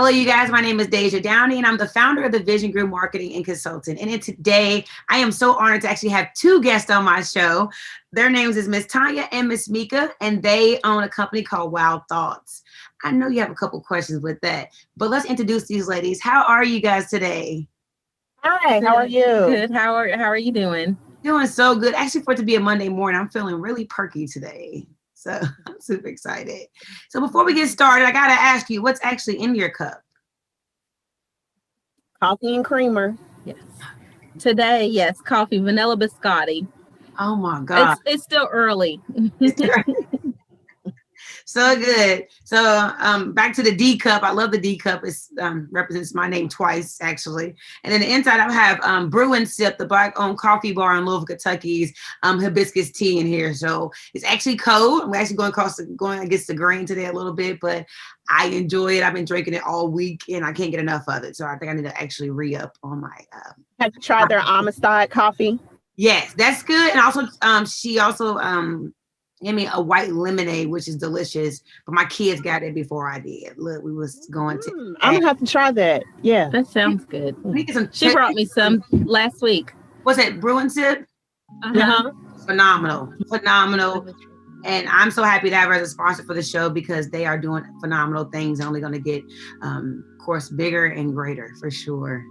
Hello, you guys. My name is Deja Downey, and I'm the founder of the Vision Group Marketing and Consultant. And today, I am so honored to actually have two guests on my show. Their names is Miss Tonya and Miss Meika, and they own a company called WYLD Thoughts. I know you have a couple questions with that, but let's introduce these ladies. How are you guys today? Hi, how are you? Good. How are you doing? Doing so good. Actually, for it to be a Monday morning, I'm feeling really perky today. So I'm super excited. So before we get started, I got to ask you, what's actually in your cup? Coffee and creamer. Yes. Today, yes, coffee, vanilla biscotti. Oh my God. It's still early. So good. So back to the D cup. I love the D cup. It represents my name twice, actually. And then the inside, I have Brew Sip, the Black-owned coffee bar in Louisville, Kentucky's hibiscus tea in here. So it's actually cold. We're actually going against the grain today a little bit, but I enjoy it. I've been drinking it all week, and I can't get enough of it. So I think I need to actually re-up on my. Have you tried their Amistad coffee? Yes, that's good. And also, she also gave me a white lemonade, which is delicious. But my kids got it before I did. Look, we was going to. I'm gonna have to try that. Yeah, that sounds good. She brought me some last week. What's it? Brew Sip? Uh-huh. Phenomenal. And I'm so happy to have her as a sponsor for the show because they are doing phenomenal things. Only going to get, of course, bigger and greater for sure.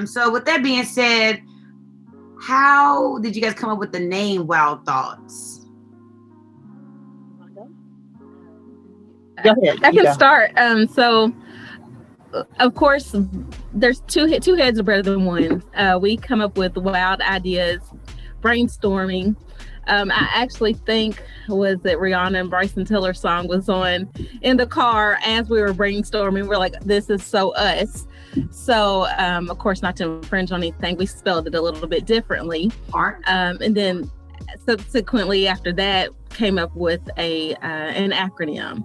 So with that being said, how did you guys come up with the name WYLD Thoughts? Go ahead. I can start. So, of course, there's two heads are better than one. We come up with wild ideas, brainstorming. I actually think was that Rihanna and Bryson Tiller song was on in the car as we were brainstorming. We're like, this is so us. So, of course, not to infringe on anything, we spelled it a little bit differently. And then subsequently after that came up with an acronym.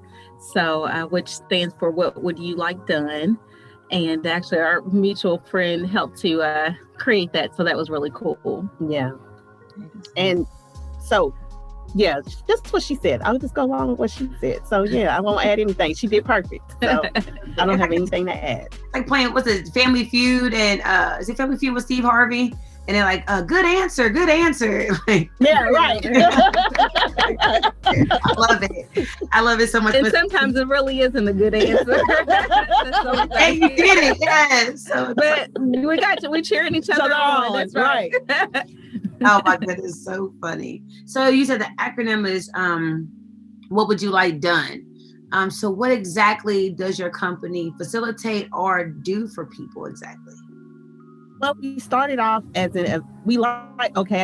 So, which stands for What Would You Like Done? And actually our mutual friend helped to create that. So that was really cool. Yeah. And so, yeah, just what she said. I'll just go along with what she said. So yeah, I won't add anything. She did perfect. So I don't have anything to add. Like playing, what's it, Family Feud? And is it Family Feud with Steve Harvey? And they're like, good answer. Like, yeah, right. I love it so much. And sometimes it really isn't a good answer. And you did it, yes. So, but we're cheering each other on. That's right. Oh my goodness, so funny. So you said the acronym is What Would You Like Done? So what exactly does your company facilitate or do for people exactly? Well, we started off as I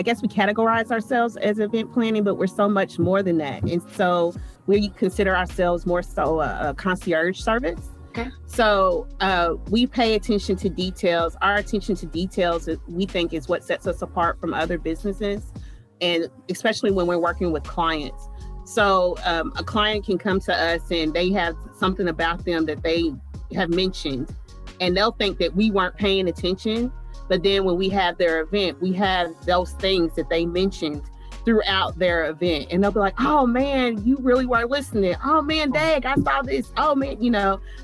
guess we categorize ourselves as event planning, but we're so much more than that. And so we consider ourselves more so a concierge service. Okay. So we pay attention to details. Our attention to details, we think, is what sets us apart from other businesses, and especially when we're working with clients. So a client can come to us and they have something about them that they have mentioned, and they'll think that we weren't paying attention. But then when we have their event, we have those things that they mentioned throughout their event. And they'll be like, oh man, you really weren't listening. Oh man, dang, I saw this. Oh man,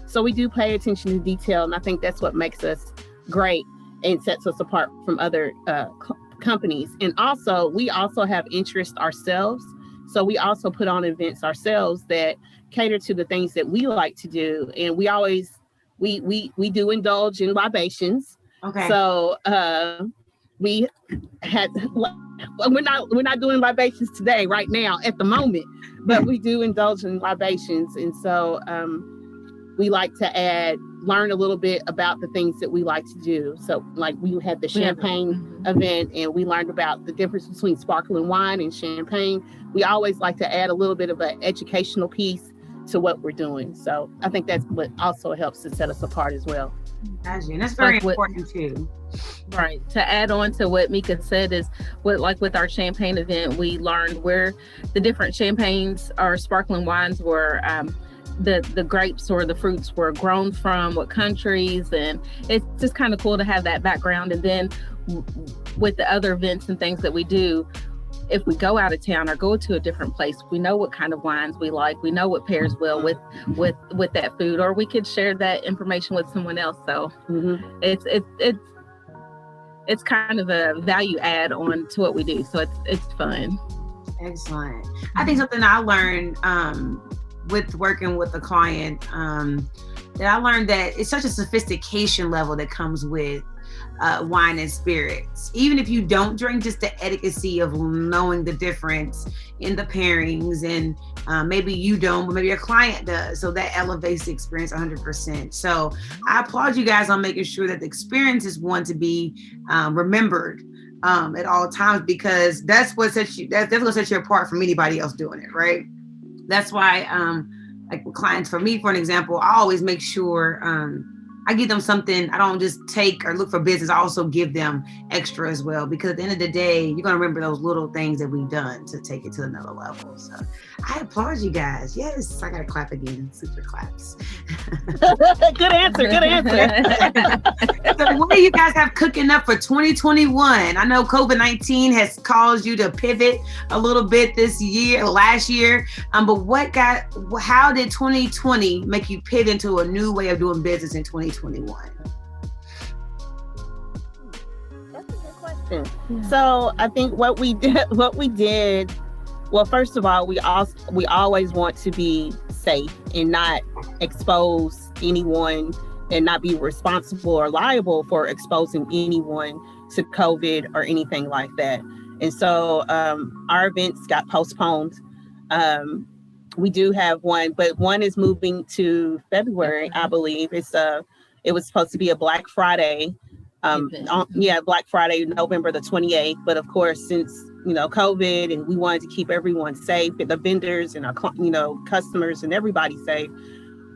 so we do pay attention to detail. And I think that's what makes us great and sets us apart from other companies. And also, we also have interest ourselves. So we also put on events ourselves that cater to the things that we like to do. And we always, we do indulge in libations. Okay. So we're not doing libations today, right now, at the moment, but we do indulge in libations. And so we like to learn a little bit about the things that we like to do. So like we had the champagne event, and we learned about the difference between sparkling wine and champagne. We always like to add a little bit of an educational piece to what we're doing. So I think that's what also helps to set us apart as well. And that's very important too. Right. To add on to what Meika said is with our champagne event, we learned where the different champagnes or sparkling wines were, the grapes or the fruits were grown from, what countries, and it's just kind of cool to have that background. And then with the other events and things that we do, if we go out of town or go to a different place, we know what kind of wines we like. We know what pairs well with that food, or we could share that information with someone else. So it's kind of a value add on to what we do. So it's fun. Excellent. I think something I learned with working with a client, that I learned that it's such a sophistication level that comes with wine and spirits. Even if you don't drink, just the etiquette of knowing the difference in the pairings, and maybe you don't, but maybe your client does. So that elevates the experience 100%. So I applaud you guys on making sure that the experience is one to be remembered at all times, because that's what sets you, that's what sets you apart from anybody else doing it, right? That's why, like with clients, for me, for an example, I always make sure I give them something. I don't just take or look for business. I also give them extra as well, because at the end of the day, you're going to remember those little things that we've done to take it to another level. So I applaud you guys. Yes, I got to clap again. Super claps. Good answer. So what do you guys have cooking up for 2021? I know COVID-19 has caused you to pivot a little bit last year. But how did 2020 make you pivot into a new way of doing business in 2021? That's a good question. Yeah. So I think what we did, well, first of all, we always want to be safe and not expose anyone, and not be responsible or liable for exposing anyone to COVID or anything like that. And so our events got postponed. We do have one, but one is moving to February, I believe. It was supposed to be a Black Friday. Black Friday, November the 28th. But of course, since, COVID, and we wanted to keep everyone safe, and the vendors and our, customers and everybody safe,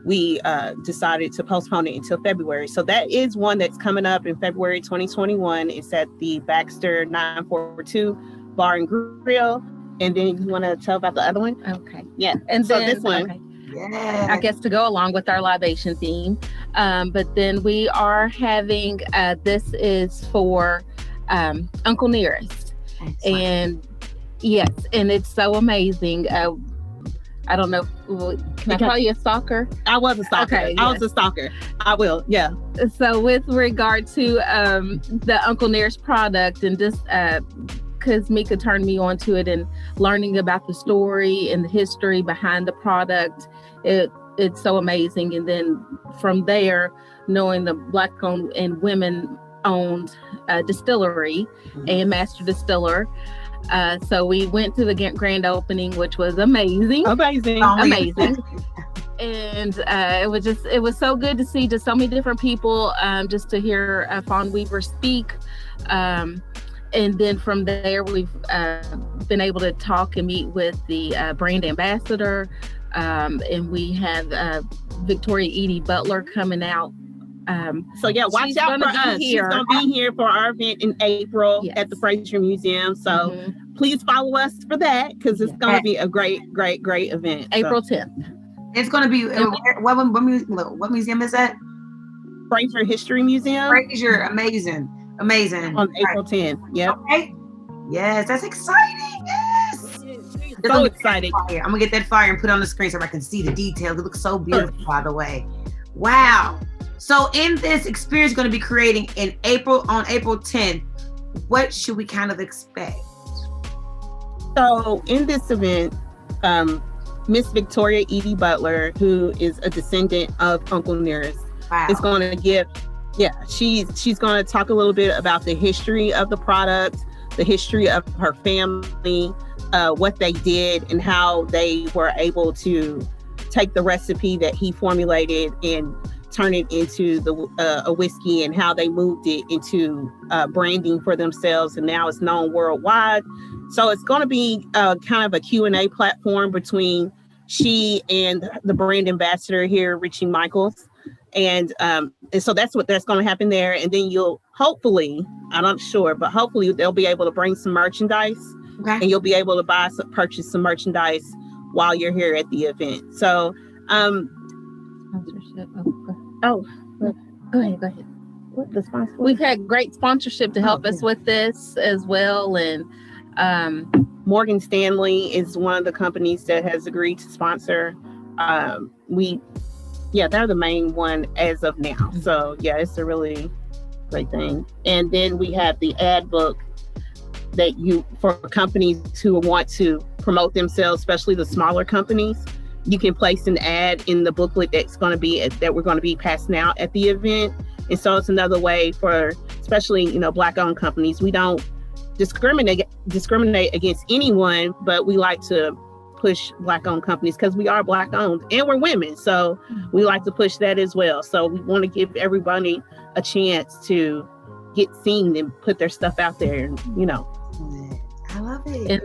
we decided to postpone it until February. So that is one that's coming up in February 2021. It's at the Baxter 942 Bar and Grill. And then you want to tell about the other one? Okay. Yeah. And so this one. Okay. Yeah. I guess to go along with our libation theme. But then we are having, this is for Uncle Nearest. And yes, and it's so amazing. I don't know. Can I call you a stalker? I was a stalker. Okay, I was a stalker. I will. Yeah. So with regard to the Uncle Nearest product, and just because Meika turned me on to it, and learning about the story and the history behind the product, it's so amazing. And then from there, knowing the Black-owned and women-owned distillery and master distiller. So we went to the grand opening, which was amazing. Amazing. And it was so good to see just so many different people, just to hear Fawn Weaver speak. And then from there, we've been able to talk and meet with the brand ambassador. And we have Victoria Edie Butler coming out. So yeah, watch out for us. She's going to be here for our event in April at the Fraser Museum. So please follow us for that, because it's going to be a great event. April 10th. It's going to be, what museum is that? Fraser History Museum. Fraser, amazing. On April 10th. Yep. Okay. Yes, that's exciting. Yes. So excited. I'm going to get that flyer and put it on the screen so I can see the details. It looks so beautiful, by the way. Wow. So in this experience going to be creating on April 10th, what should we kind of expect? So in this event, Miss Victoria Edie Butler, who is a descendant of Uncle Nearest, is going to give, she's going to talk a little bit about the history of the product, the history of her family, what they did, and how they were able to take the recipe that he formulated and turn it into a whiskey, and how they moved it into branding for themselves, and now it's known worldwide. So it's going to be kind of a Q&A platform between she and the brand ambassador here, Richie Michaels. And so that's going to happen there. And then you'll hopefully, I'm not sure, but hopefully they'll be able to bring some merchandise, and you'll be able to purchase some merchandise while you're here at the event. So, sponsorship. Go ahead. What the sponsor? We've had great sponsorship to help us with this as well, and Morgan Stanley is one of the companies that has agreed to sponsor. They're the main one as of now. So yeah, it's a really great thing. And then we have the ad book that for companies who want to promote themselves, especially the smaller companies, you can place an ad in the booklet that we're going to be passing out at the event. And so it's another way for, especially, Black-owned companies. We don't discriminate against anyone, but we like to push Black-owned companies because we are Black-owned and we're women. So we like to push that as well. So we want to give everybody a chance to get seen and put their stuff out there, I love it. And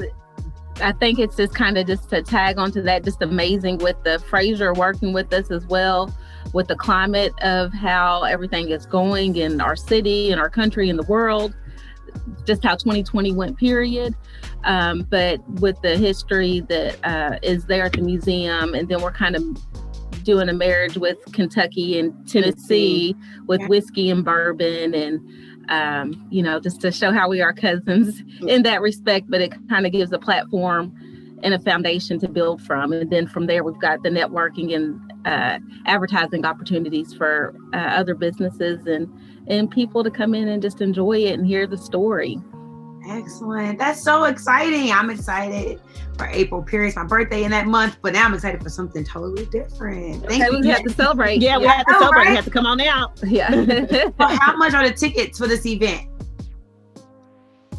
I think it's just kind of just to tag onto that, just amazing with the Fraser working with us as well, with the climate of how everything is going in our city and our country and the world, just how 2020 went, period. But with the history that is there at the museum, and then we're kind of doing a marriage with Kentucky and Tennessee with whiskey and bourbon, and just to show how we are cousins in that respect, but it kind of gives a platform and a foundation to build from. And then from there, we've got the networking and advertising opportunities for other businesses and people to come in and just enjoy it and hear the story. Excellent. That's so exciting. I'm excited for April, period. It's my birthday in that month, but now I'm excited for something totally different. Thank you. We have to celebrate. Yeah, we have to celebrate. Right? We have to come on out. Yeah. So how much are the tickets for this event?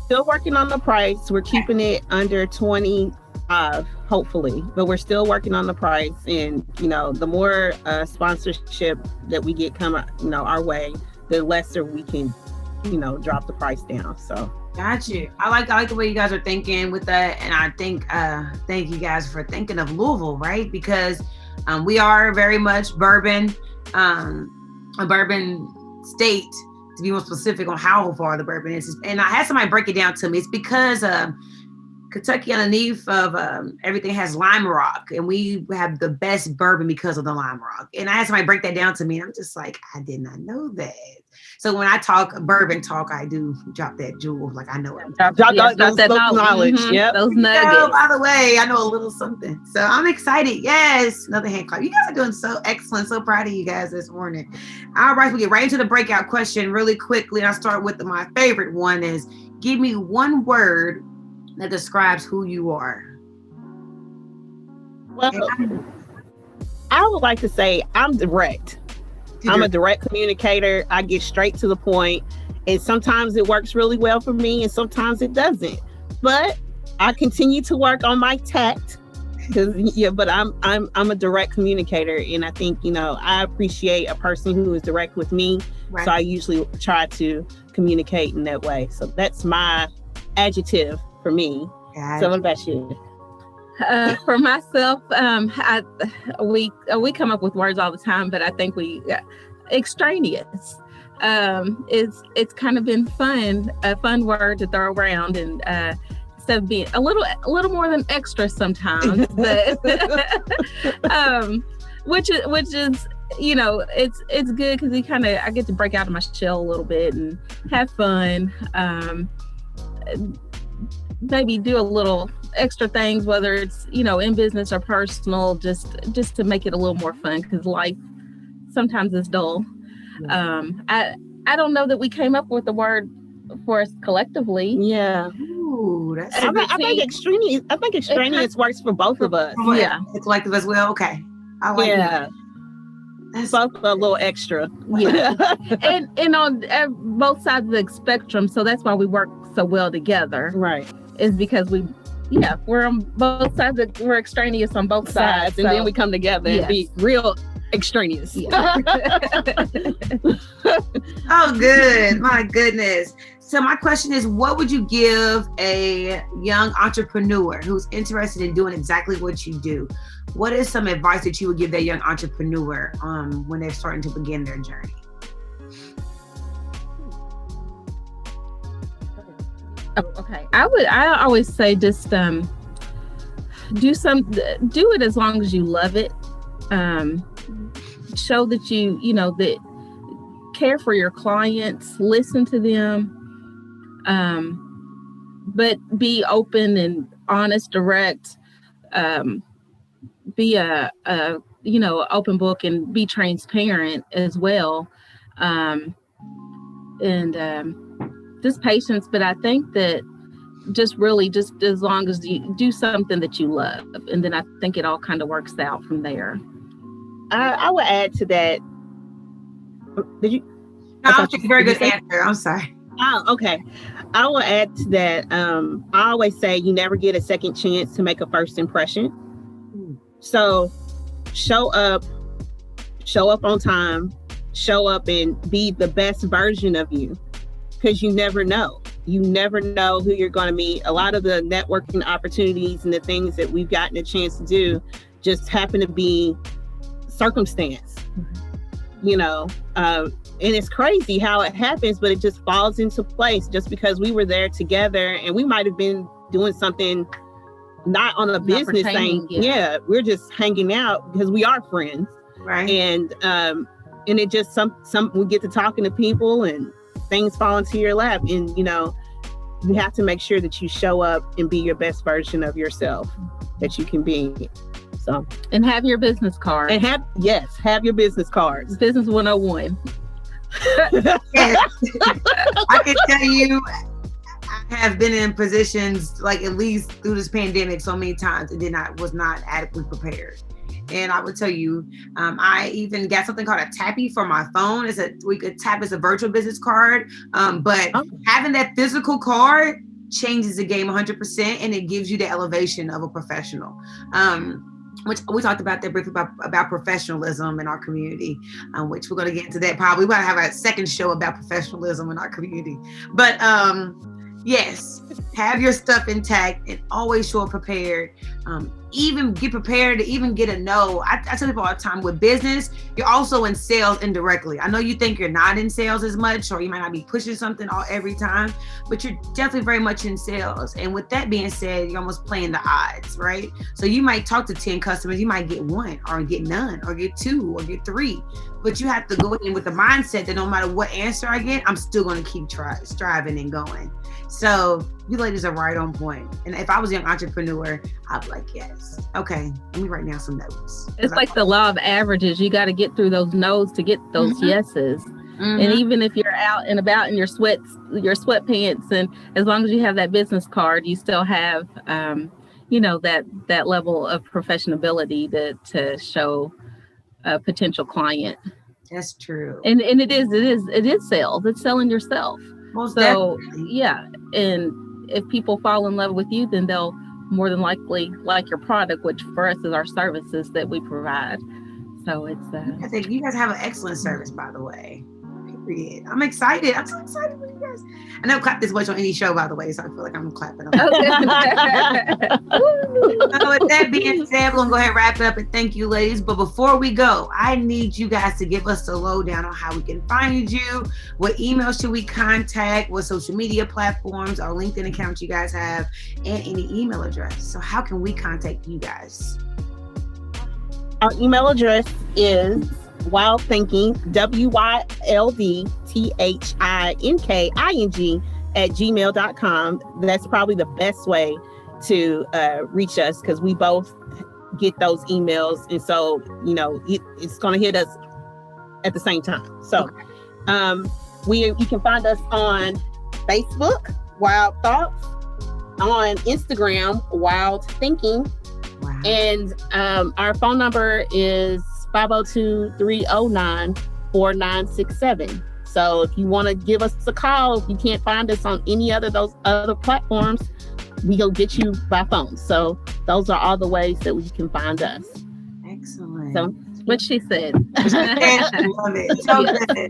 Still working on the price. We're keeping it under 20, hopefully, but we're still working on the price. And, the more sponsorship that we get our way, the lesser we can, drop the price down. So. Got you. I like the way you guys are thinking with that. And I think, thank you guys for thinking of Louisville, right? Because we are very much bourbon, a bourbon state, to be more specific on how far the bourbon is. And I had somebody break it down to me. It's because Kentucky, underneath of everything, has lime rock, and we have the best bourbon because of the lime rock. And I had somebody break that down to me, and I'm just like, I did not know that. So when I talk bourbon talk, I do drop that jewel, like I know it. Drop that knowledge. Mm-hmm. Yep. Those nuggets. By the way, I know a little something. So I'm excited. Yes. Another hand clap. You guys are doing so excellent. So proud of you guys this morning. All right. We get right into the breakout question really quickly. And I'll start with my favorite one is, give me one word that describes who you are. Well, I would like to say I'm direct. I'm a direct communicator. I get straight to the point, and sometimes it works really well for me, and sometimes it doesn't. But I continue to work on my tact, but I'm a direct communicator, and I think I appreciate a person who is direct with me. Right. So I usually try to communicate in that way. So that's my adjective for me. So what about you? For myself, we come up with words all the time, but I think extraneous. It's kind of been a fun word to throw around, and instead of being a little more than extra sometimes, but which is it's good because I get to break out of my shell a little bit and have fun. Maybe do a little extra things, whether it's in business or personal, just to make it a little more fun, because life sometimes is dull. I don't know that we came up with the word for us collectively. Yeah. Ooh, that's I think extraneous works for both of us. Yeah, the collective as well. Okay, I like that. That's both a little extra. Yeah. and on both sides of the spectrum, so that's why we work so well together. Right. Is because we're on both sides. We're extraneous on both sides, and then we come together and be real extraneous. Yeah. Oh, good. My goodness. So my question is, what would you give a young entrepreneur who's interested in doing exactly what you do? What is some advice that you would give that young entrepreneur when they're starting to begin their journey? Oh, okay. I always say just do it as long as you love it. Show that that care for your clients, listen to them, but be open and honest, direct, be a open book and be transparent as well. Just patience. But I think that just as long as you do something that you love, and then I think it all kind of works out from there. I would add to that. Did you? No, that was a very good answer. I'm sorry. Oh, okay. I will add to that. I always say you never get a second chance to make a first impression. So show up on time, show up and be the best version of you, because you never know. You never know who you're going to meet. A lot of the networking opportunities and the things that we've gotten a chance to do just happen to be circumstance, and it's crazy how it happens, but it just falls into place just because we were there together, and we might have been doing something not on a business thing. Yeah, we're just hanging out because we are friends. Right. And it just some we get to talking to people and things fall into your lap, and you have to make sure that you show up and be your best version of yourself that you can be. So, and have your business card. And have your business cards. Business 101. Yes. I can tell you, I have been in positions like at least through this pandemic so many times and was not adequately prepared. And I would tell you, I even got something called a tappy for my phone. We could tap as a virtual business card, but having that physical card changes the game 100%, and it gives you the elevation of a professional. Which we talked about that briefly about professionalism in our community, which we're going to get into that probably. We're going to have a second show about professionalism in our community. But yes, have your stuff intact and always show up prepared. Even get prepared to even get a no. I tell people all the time, with business, you're also in sales indirectly. I know you think you're not in sales as much, or you might not be pushing something every time, but you're definitely very much in sales. And with that being said, you're almost playing the odds, right? So you might talk to 10 customers, you might get one or get none or get two or get three, but you have to go in with the mindset that no matter what answer I get, I'm still going to keep striving and going. So you ladies are right on point. And if I was a young entrepreneur, I'd be like, yes. Okay, let me write down some notes. It's like the law of averages. You got to get through those no's to get those yeses. Mm-hmm. And even if you're out and about in your sweatpants, and as long as you have that business card, you still have, that level of professionability to show a potential client. That's true. And it is sales. It's selling yourself. Most so definitely. Yeah. And if people fall in love with you, then they'll more than likely like your product, which for us is our services that we provide. So it's I think you guys have an excellent service, by the way. Period. I'm excited. I'm so excited for you guys. I never clap this much on any show, by the way, so I feel like I'm clapping. So with that being said, we're gonna go ahead and wrap it up, and thank you, ladies. But before we go, I need you guys to give us the lowdown on how we can find you. What email should we contact? What social media platforms or LinkedIn accounts you guys have, and any email address. So how can we contact you guys? Our email address is WYLD Thinking, WYLD THINKING @gmail.com. That's probably the best way to reach us, because we both get those emails, and so it's going to hit us at the same time. So you can find us on Facebook, Wild Thoughts, on Instagram, WYLD Thinking. Wow. And our phone number is 502-309-4967. So if you want to give us a call, if you can't find us on any other those other platforms, we'll get you by phone. So those are all the ways that we can find us. Excellent. So what she said. Love it. So good.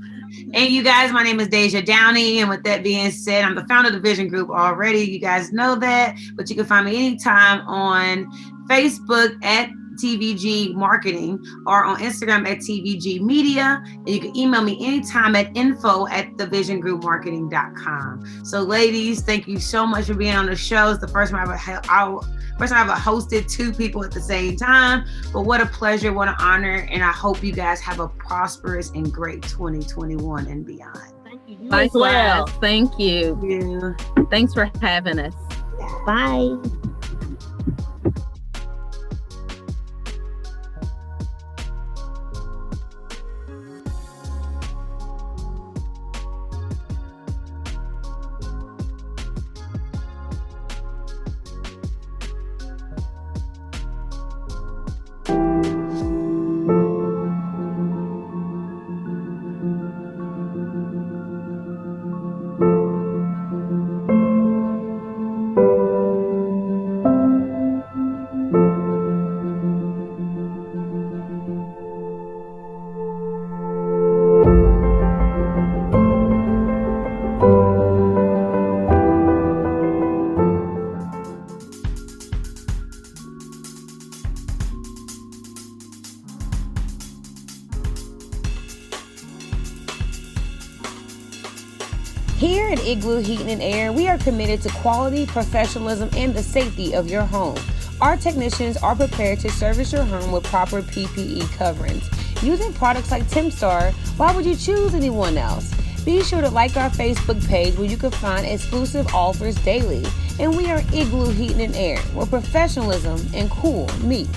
And you guys, my name is Deja Downey. And with that being said, I'm the founder of the Vision Group already. You guys know that. But you can find me anytime on Facebook at TVG Marketing, or on Instagram at TVG Media. And you can email me anytime at info@thevisiongroupmarketing.com. So ladies, thank you so much for being on the show. It's the first time I've ever hosted two people at the same time, but what a pleasure, what an honor. And I hope you guys have a prosperous and great 2021 and beyond. thank you. Likewise. Thank you. Yeah. Thanks for having us. Bye. Here at Igloo Heating and Air, we are committed to quality, professionalism, and the safety of your home. Our technicians are prepared to service your home with proper PPE coverings. Using products like TempStar, why would you choose anyone else? Be sure to like our Facebook page where you can find exclusive offers daily. And we are Igloo Heating and Air, where professionalism and cool meet.